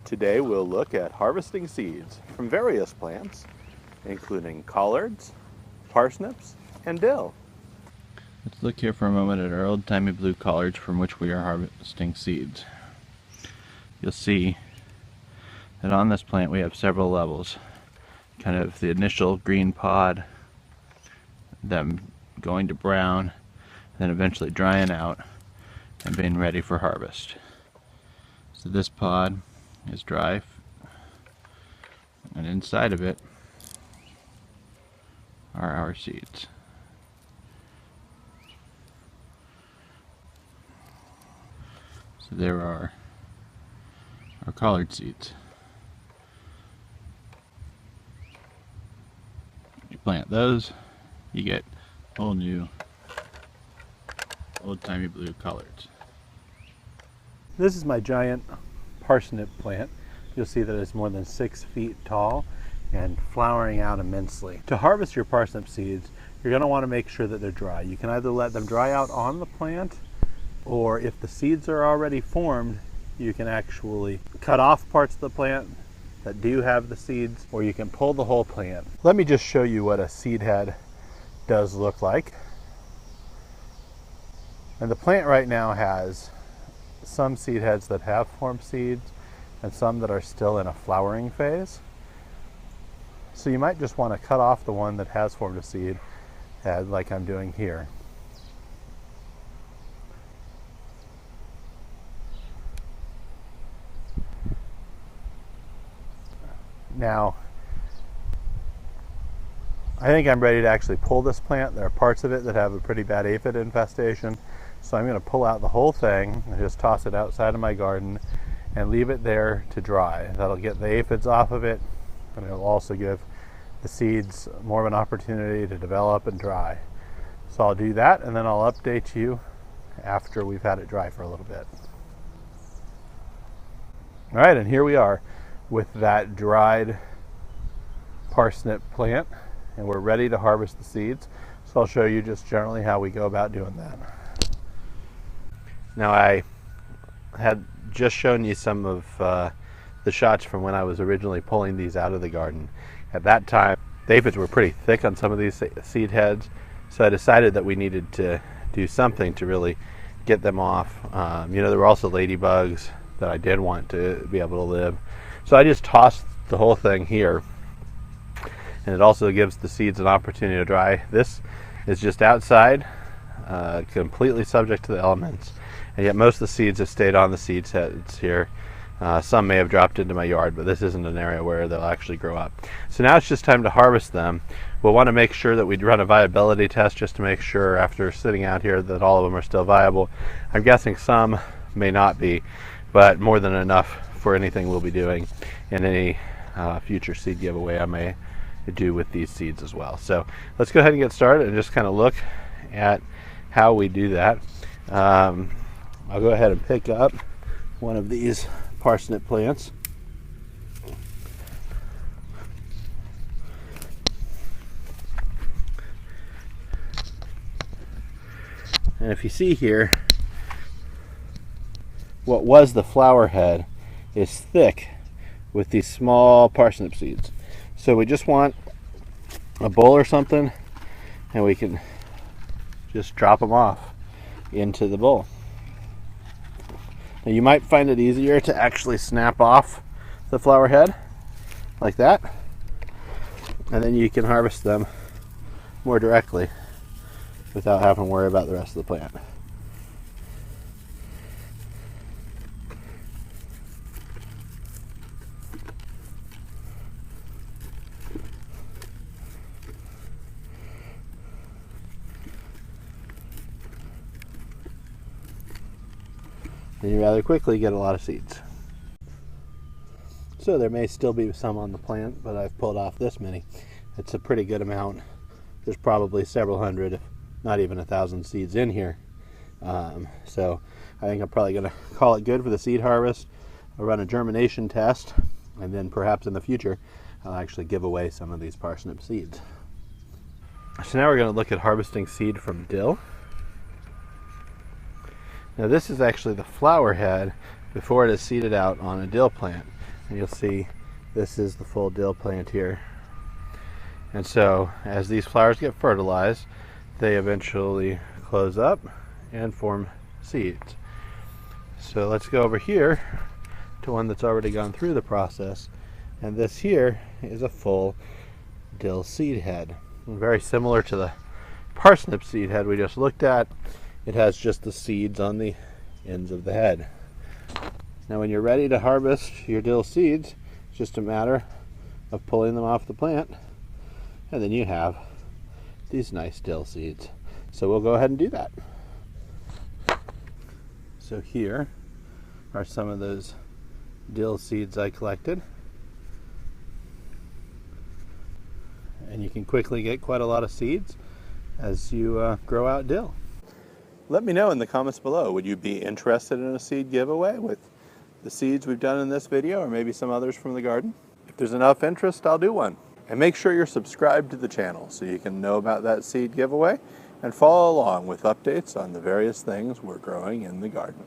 Today we'll look at harvesting seeds from various plants, including collards, parsnips, and dill. Let's look here for a moment at our old-timey blue collards from which we are harvesting seeds. You'll see that on this plant we have several levels. Kind of the initial green pod, them going to brown, then eventually drying out and being ready for harvest. So this pod is dry, and inside of it are our seeds. So there are our collard seeds. You plant those, you get whole new old-timey blue collards. This is my giant parsnip plant. You'll see that it's more than 6 feet tall and flowering out immensely. To harvest your parsnip seeds, you're going to want to make sure that they're dry. You can either let them dry out on the plant, or if the seeds are already formed, you can actually cut off parts of the plant that do have the seeds, or you can pull the whole plant. Let me just show you what a seed head does look like. And the plant right now has some seed heads that have formed seeds and some that are still in a flowering phase. So you might just want to cut off the one that has formed a seed head, like I'm doing here. Now, I think I'm ready to actually pull this plant. There are parts of it that have a pretty bad aphid infestation, so I'm going to pull out the whole thing and just toss it outside of my garden and leave it there to dry. That'll get the aphids off of it, and it'll also give the seeds more of an opportunity to develop and dry. So I'll do that, and then I'll update you after we've had it dry for a little bit. All right, and here we are with that dried parsnip plant, and we're ready to harvest the seeds. So I'll show you just generally how we go about doing that. Now, I had just shown you some of the shots from when I was originally pulling these out of the garden. At that time, the aphids were pretty thick on some of these seed heads, so I decided that we needed to do something to really get them off. There were also ladybugs that I did want to be able to live. So I just tossed the whole thing here, and it also gives the seeds an opportunity to dry. This is just outside, completely subject to the elements, and yet most of the seeds have stayed on the seed heads here. Some may have dropped into my yard, but this isn't an area where they'll actually grow up. So now it's just time to harvest them. We'll want to make sure that we run a viability test just to make sure after sitting out here that all of them are still viable. I'm guessing some may not be, but more than enough for anything we'll be doing in any future seed giveaway I may do with these seeds as well. So let's go ahead and get started and just kind of look at how we do that. I'll go ahead and pick up one of these parsnip plants. And if you see here, what was the flower head is thick with these small parsnip seeds. So we just want a bowl or something, and we can just drop them off into the bowl. Now you might find it easier to actually snap off the flower head like that, and then you can harvest them more directly without having to worry about the rest of the plant. And you rather quickly get a lot of seeds. So there may still be some on the plant, but I've pulled off this many. It's a pretty good amount. There's probably several hundred, if not even 1,000 seeds in here. So I think I'm probably going to call it good for the seed harvest. I'll run a germination test, and then perhaps in the future I'll actually give away some of these parsnip seeds. So now we're going to look at harvesting seed from dill. Now this is actually the flower head before it is seeded out on a dill plant. And you'll see this is the full dill plant here. And so as these flowers get fertilized, they eventually close up and form seeds. So let's go over here to one that's already gone through the process. And this here is a full dill seed head. And very similar to the parsnip seed head we just looked at. It has just the seeds on the ends of the head. Now when you're ready to harvest your dill seeds, it's just a matter of pulling them off the plant, and then you have these nice dill seeds. So we'll go ahead and do that. So here are some of those dill seeds I collected. And you can quickly get quite a lot of seeds as you grow out dill. Let me know in the comments below, would you be interested in a seed giveaway with the seeds we've done in this video, or maybe some others from the garden? If there's enough interest, I'll do one. And make sure you're subscribed to the channel so you can know about that seed giveaway and follow along with updates on the various things we're growing in the garden.